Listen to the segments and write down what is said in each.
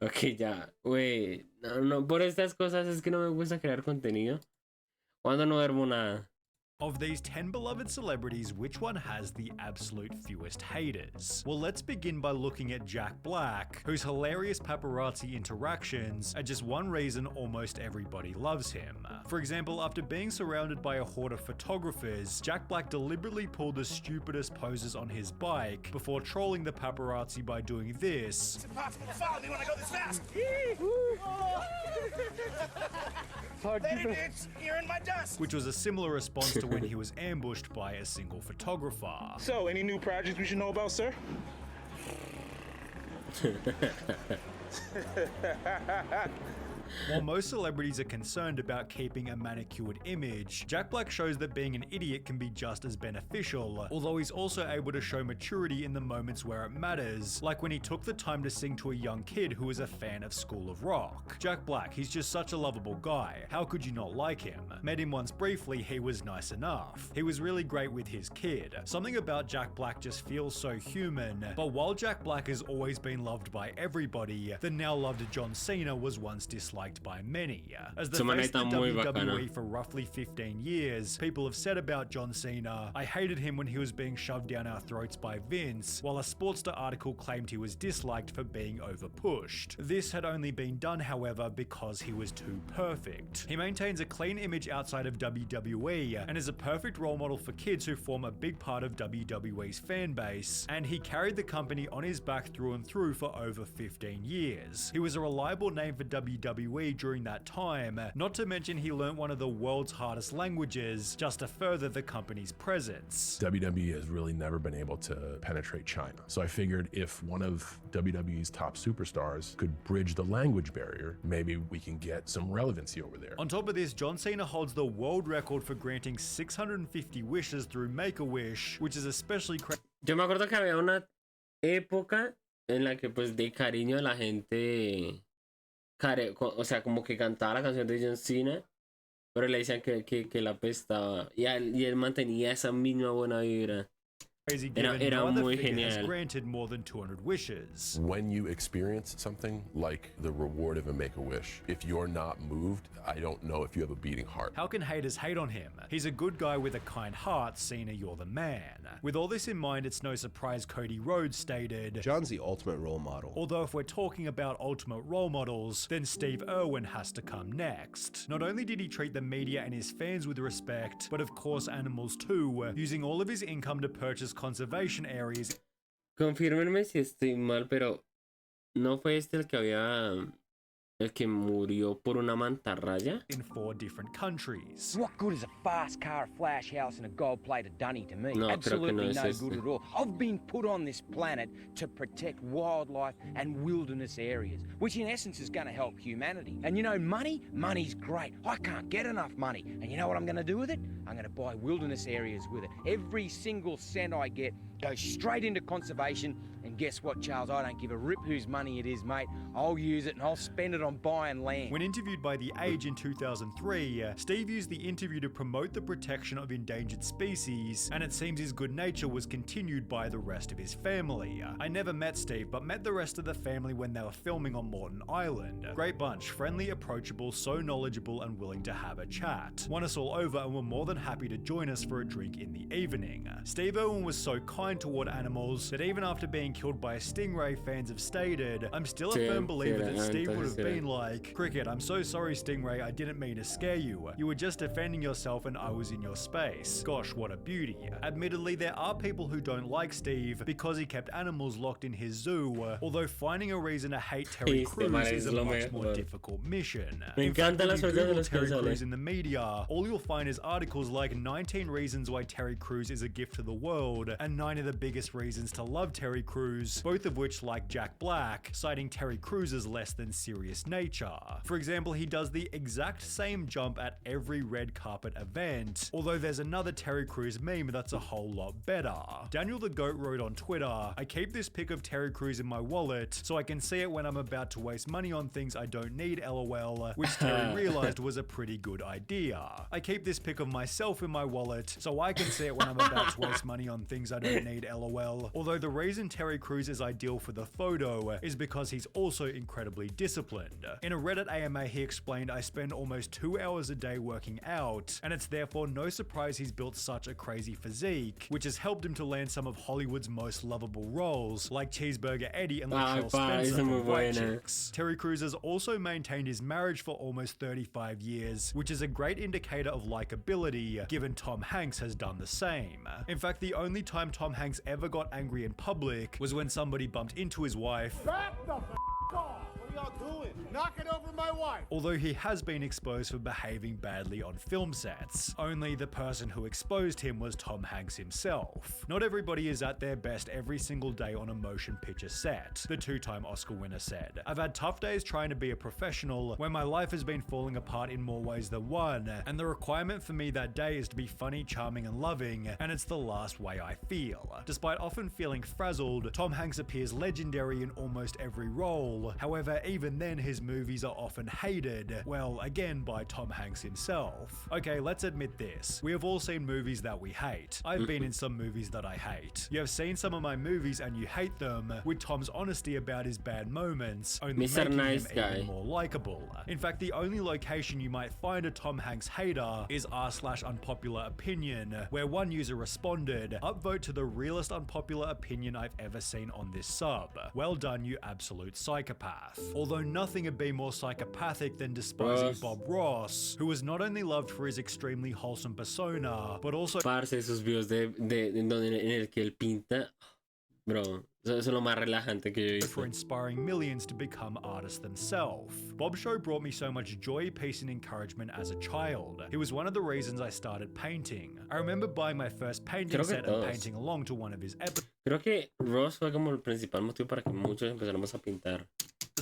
Ok, ya, güey. No, no, por estas cosas es que no me gusta crear contenido. Cuando no duermo nada. Of these 10 beloved celebrities, which one has the absolute fewest haters? Well, let's begin by looking at Jack Black, whose hilarious paparazzi interactions are just one reason almost everybody loves him. For example, after being surrounded by a horde of photographers, Jack Black deliberately pulled the stupidest poses on his bike before trolling the paparazzi by doing this. It's impossible to follow me when I go this fast. You're in my dust. Which was a similar response to when he was ambushed by a single photographer. So, any new projects we should know about, sir? While most celebrities are concerned about keeping a manicured image, Jack Black shows that being an idiot can be just as beneficial, although he's also able to show maturity in the moments where it matters, like when he took the time to sing to a young kid who was a fan of School of Rock. Jack Black, he's just such a lovable guy. How could you not like him? Met him once briefly, he was nice enough. He was really great with his kid. Something about Jack Black just feels so human, but while Jack Black has always been loved by everybody, the now loved John Cena was once disliked by many. As the face of the WWE for roughly 15 years, people have said about John Cena, "I hated him when he was being shoved down our throats by Vince," while a Sportster article claimed he was disliked for being overpushed. This had only been done, however, because he was too perfect. He maintains a clean image outside of WWE and is a perfect role model for kids who form a big part of WWE's fan base, and he carried the company on his back through and through for over 15 years. He was a reliable name for WWE during that time, not to mention he learnt one of the world's hardest languages just to further the company's presence. WWE has really never been able to penetrate China. So I figured if one of WWE's top superstars could bridge the language barrier, maybe we can get some relevancy over there. On top of this, John Cena holds the world record for granting 650 wishes through Make-A-Wish, which is especially Yo me acuerdo que había una época en la que pues de cariño la gente o sea, como que cantaba la canción de John Cena, pero le decían que la apestaba. Y él mantenía esa misma buena vibra. crazy given no Era other muy figure has genial. granted more than 200 wishes. When you experience something like the reward of a Make-A-Wish, if you're not moved, I don't know if you have a beating heart. How can haters hate on him? He's a good guy with a kind heart, Cena, you're the man. With all this in mind, it's no surprise Cody Rhodes stated, John's the ultimate role model. although if we're talking about ultimate role models, then Steve Irwin has to come next. Not only did he treat the media and his fans with respect, but of course animals too, using all of his income to purchase conservation areas. Confírmenme si estoy mal, pero ¿no fue este el que murió por una mantarraya? In 4 different countries. What good is a fast car, a flash house, and a gold-plated dunny to me? No, creo que Absolutely no es no este. good at all. I've been put on this planet to protect wildlife and wilderness areas, which in essence is going to help humanity. And you know, money's great. I can't get enough money. And you know what I'm going to do with it? I'm going to buy wilderness areas with it. Every single cent I get goes straight into conservation. And guess what, Charles? I don't give a rip whose money it is, mate. I'll use it and I'll spend it on buying land. When interviewed by The Age in 2003, Steve used the interview to promote the protection of endangered species, and it seems his good nature was continued by the rest of his family. I never met Steve, but met the rest of the family when they were filming on Morton Island. Great bunch, friendly, approachable, so knowledgeable and willing to have a chat. Won us all over and were more than happy to join us for a drink in the evening. Steve Irwin was so kind toward animals that even after being killed by a stingray, fans have stated, I'm still a firm believer that Steve would have been like, Cricket, I'm so sorry Stingray, I didn't mean to scare you. You were just defending yourself and I was in your space. Gosh, what a beauty. Admittedly, there are people who don't like Steve because he kept animals locked in his zoo, although finding a reason to hate Terry Crews is a much more difficult mission. Me In fact, encantan if las you cosas de Google los que Terry sale. Crews in the media, all you'll find is articles like 19 reasons why Terry Crews is a gift to the world, and 9 of the biggest reasons to love Terry Crews, both of which, like Jack Black, citing Terry Crews' less than serious nature. For example, he does the exact same jump at every red carpet event, although there's another Terry Crews meme that's a whole lot better. Daniel the Goat wrote on Twitter, I keep this pic of Terry Crews in my wallet so I can see it when I'm about to waste money on things I don't need, lol, which Terry realized was a pretty good idea. I keep this pic of myself in my wallet so I can see it when I'm about to waste money on things I don't need, lol. Although the reason Terry Crews is ideal for the photo is because he's also incredibly disciplined. In a Reddit AMA, he explained, "I spend almost 2 hours a day working out, and it's therefore no surprise he's built such a crazy physique, which has helped him to land some of Hollywood's most lovable roles, like Cheeseburger Eddie and Latrell Spencer from White Chicks." Terry Crews has also maintained his marriage for almost 35 years, which is a great indicator of likability, given Tom Hanks has done the same. In fact, the only time Tom Hanks ever got angry in public was when somebody bumped into his wife. Back the off! What are y'all doing? Knocking over my wife! Although he has been exposed for behaving badly on film sets. Only the person who exposed him was Tom Hanks himself. Not everybody is at their best every single day on a motion picture set, the two-time Oscar winner said. "I've had tough days trying to be a professional, where my life has been falling apart in more ways than one, and the requirement for me that day is to be funny, charming, and loving, and it's the last way I feel." Despite often feeling frazzled, Tom Hanks appears legendary in almost every role. However, even then his movies are often hated, well, again by Tom Hanks himself. Okay, let's admit this. We have all seen movies that we hate. I've been in some movies that I hate. You have seen some of my movies and you hate them, with Tom's honesty about his bad moments only Mr. making Nice him Guy. even more likable. In fact, the only location you might find a Tom Hanks hater is r/unpopular opinion, where one user responded, "Upvote to the realest unpopular opinion I've ever seen on this sub. Well done, you absolute psychopath." Although nothing would be more psychopathic than despising Ross. Bob Ross, who was not only loved for his extremely wholesome persona, but also Parce, esos videos en el que él pinta. Bro, eso es lo más relajante que yo he for visto. inspiring millions to become artists themselves. Bob's show brought me so much joy, peace, and encouragement as a child. He was one of the reasons I started painting. I remember buying my first painting Creo que set and todos. painting along to one of his Creo que Ross fue como el principal motivo para que muchos empezáramos a pintar.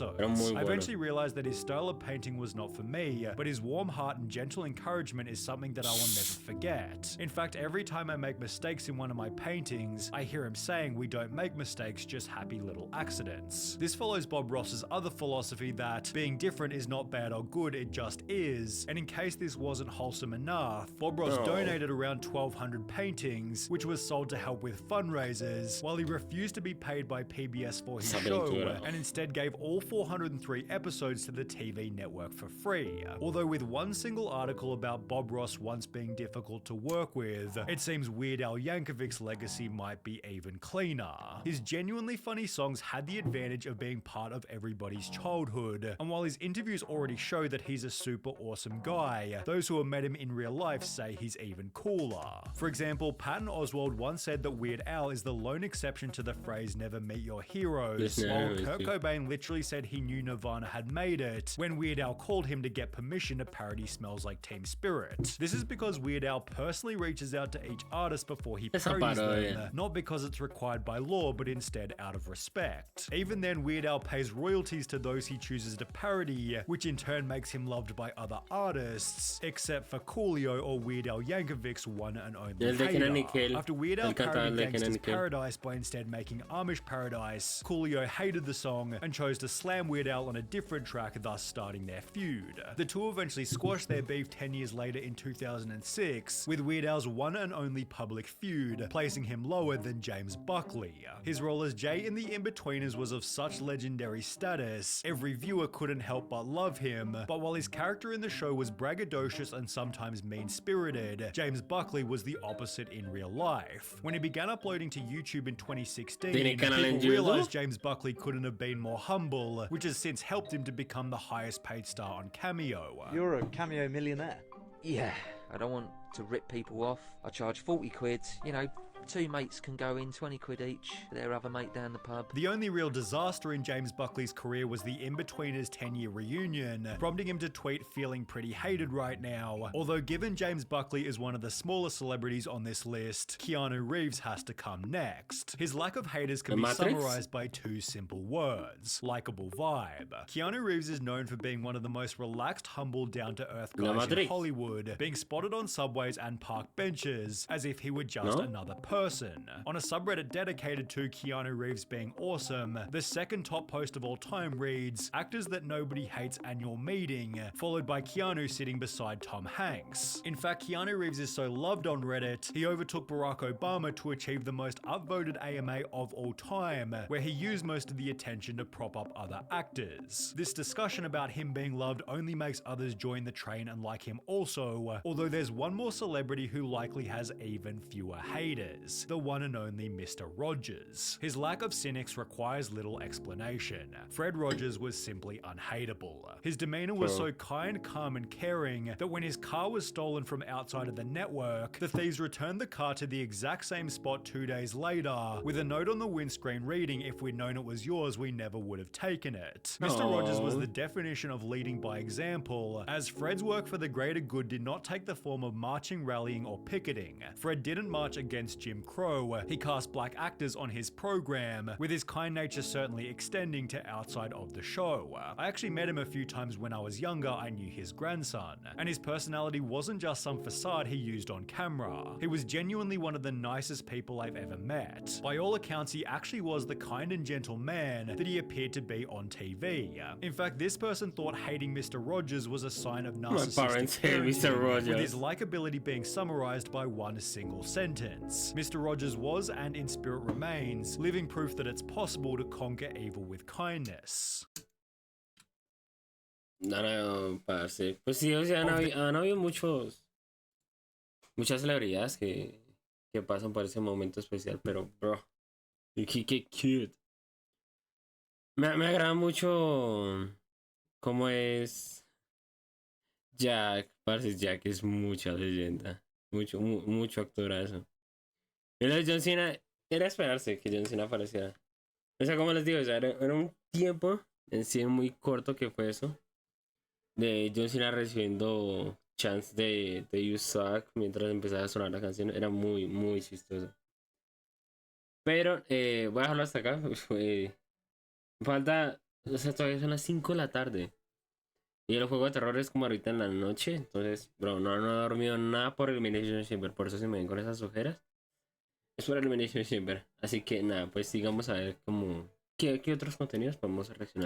Era muy I bueno. eventually realized that his style of painting was not for me, but his warm heart and gentle encouragement is something that I will never forget. In fact, every time I make mistakes in one of my paintings, I hear him saying, "We don't make mistakes, just happy little accidents." This follows Bob Ross's other philosophy that being different is not bad or good, it just is. And in case this wasn't wholesome enough, Bob Ross No. donated around 1,200 paintings, which was sold to help with fundraisers, while he refused to be paid by PBS for his Esa show, aventura. and instead gave all 403 episodes to the TV network for free. Although with one single article about Bob Ross once being difficult to work with, it seems Weird Al Yankovic's legacy might be even cleaner. His genuinely funny songs had the advantage of being part of everybody's childhood, and while his interviews already show that he's a super awesome guy, those who have met him in real life say he's even cooler. For example, Patton Oswalt once said that Weird Al is the lone exception to the phrase "never meet your heroes," Yes, while no, Kurt it's- Cobain literally said he knew Nirvana had made it when Weird Al called him to get permission to parody Smells Like Teen Spirit. This is because Weird Al personally reaches out to each artist before he Esa parodies parodia. them, not because it's required by law, but instead out of respect. Even then, Weird Al pays royalties to those he chooses to parody, which in turn makes him loved by other artists, except for Coolio or Weird Al Yankovic's one and only El de Kenan y hater. Kel. After Weird Al Él cantaba parodied el de Kenan Gangsta's y Kel. Paradise by instead making Amish Paradise, Coolio hated the song and chose to slam Weird Al on a different track, thus starting their feud. The two eventually squashed their beef 10 years later in 2006, with Weird Al's one and only public feud, placing him lower than James Buckley. His role as Jay in The Inbetweeners was of such legendary status, every viewer couldn't help but love him, but while his character in the show was braggadocious and sometimes mean-spirited, James Buckley was the opposite in real life. When he began uploading to YouTube in 2016, Tiene canal en people YouTube? realized James Buckley couldn't have been more humble, which has since helped him to become the highest paid star on Cameo. You're a Cameo millionaire. Yeah, I don't want to rip people off. I charge 40 quid, you know, two mates can go in, 20 quid each, their other mate down the pub. The only real disaster in James Buckley's career was the Inbetweeners 10-year reunion, prompting him to tweet feeling pretty hated right now. Although given James Buckley is one of the smaller celebrities on this list, Keanu Reeves has to come next. His lack of haters can The be Matrix? summarized by two simple words: likable vibe. Keanu Reeves is known for being one of the most relaxed, humble, down-to-earth La guys in Matrix. Hollywood, being spotted on subways and park benches as if he were just No? another person. person. On a subreddit dedicated to Keanu Reeves being awesome, the second top post of all time reads, "Actors that nobody hates annual meeting," followed by Keanu sitting beside Tom Hanks. In fact, Keanu Reeves is so loved on Reddit, he overtook Barack Obama to achieve the most upvoted AMA of all time, where he used most of the attention to prop up other actors. This discussion about him being loved only makes others join the train and like him also, although there's one more celebrity who likely has even fewer haters, the one and only Mr. Rogers. His lack of cynics requires little explanation. Fred Rogers was simply unhateable. His demeanor was so kind, calm and caring that when his car was stolen from outside of the network, the thieves returned the car to the exact same spot 2 days later, with a note on the windscreen reading, "If we'd known it was yours, we never would have taken it." Mr. Rogers was the definition of leading by example, as Fred's work for the greater good did not take the form of marching, rallying or picketing. Fred didn't march against Jim Crow, he cast black actors on his program, with his kind nature certainly extending to outside of the show. I actually met him a few times when I was younger. I knew his grandson, and his personality wasn't just some facade he used on camera. He was genuinely one of the nicest people I've ever met. By all accounts, he actually was the kind and gentle man that he appeared to be on TV. In fact, this person thought hating Mr. Rogers was a sign of narcissistic My parents hate Mr. Rogers, with his likability being summarized by one single sentence. Mr. Rogers was, and in spirit remains, living proof that it's possible to conquer evil with kindness. No, parce. Pues sí, o sea, han habido muchas celebridades que pasan por ese momento especial, pero, bro, qué cute. Me agrada mucho cómo es Jack, parce. Jack es mucha leyenda, mucho actorazo. Y lo de John Cena, era esperarse que John Cena apareciera. O sea, como les digo, o sea, era un tiempo en sí muy corto que fue eso, de John Cena recibiendo chance de You Suck mientras empezaba a sonar la canción. Era muy chistoso. Pero voy a dejarlo hasta acá. Falta, o sea, todavía son las 5 de la tarde. Y el juego de terror es como ahorita en la noche. Entonces, bro, no he dormido nada por Elimination Chamber. Por eso se me ven con esas ojeras. Es por Elimination Chamber. Así que nada, pues sigamos a ver como qué otros contenidos podemos reaccionar.